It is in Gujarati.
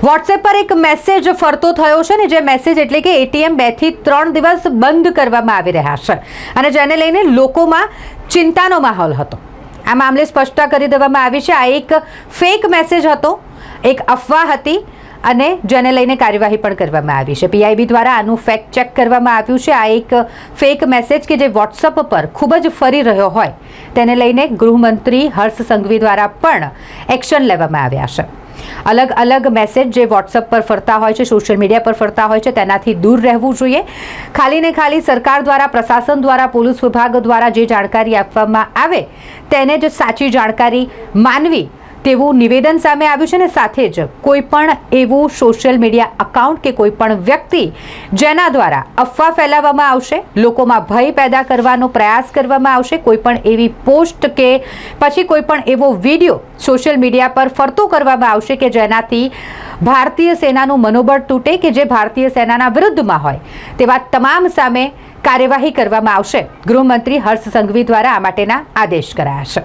વોટ્સએપ પર એક મેસેજ ફરતો થયો છે ને, જે મેસેજ એટલે કે એટીએમ 2 થી 3 દિવસ બંધ કરવામાં આવી રહ્યા છે અને જેને લઈને લોકોમાં ચિંતાનો માહોલ હતો. આ મામલે સ્પષ્ટતા કરી દેવામાં આવી છે. આ એક ફેક મેસેજ હતો, એક અફવા હતી અને જેને લઈને કાર્યવાહી પણ કરવામાં આવી છે. પીઆઈબી દ્વારા આનું ફેક્ટ ચેક કરવામાં આવ્યું છે. આ એક ફેક મેસેજ કે જે વોટ્સઅપ પર ખૂબ જ ફરી રહ્યો હોય તેને લઈને ગૃહમંત્રી હર્ષ સંઘવી દ્વારા પણ એક્શન લેવામાં આવ્યા છે. અલગ અલગ મેસેજ જે વોટ્સઅપ પર ફરતા હોય છે, સોશિયલ મીડિયા પર ફરતા હોય છે, તેનાથી દૂર રહેવું જોઈએ. ખાલી ને ખાલી સરકાર દ્વારા, પ્રશાસન દ્વારા, પોલીસ વિભાગ દ્વારા જે જાણકારી આપવામાં આવે તેને જ સાચી જાણકારી માનવી તેવું નિવેદન સામે આવ્યું છે. ને સાથે જ કોઈ પણ એવું સોશિયલ મીડિયા અકાઉન્ટ કે કોઈ પણ વ્યક્તિ જેના દ્વારા અફવા ફેલાવવામાં આવશે, લોકોમાં ભય પેદા કરવાનો પ્રયાસ કરવામાં આવશે, કોઈ પણ એવી પોસ્ટ કે પછી કોઈ પણ એવો વિડીયો સોશિયલ મીડિયા પર ફરતો કરવામાં આવશે કે જેનાથી ભારતીય સેનાનું મનોબળ તૂટે કે જે ભારતીય સેનાના વિરુદ્ધમાં હોય, તેવા તમામ સામે કાર્યવાહી કરવામાં આવશે. ગૃહમંત્રી હર્ષ સંઘવી દ્વારા આ માટેના આદેશ કરાયા છે.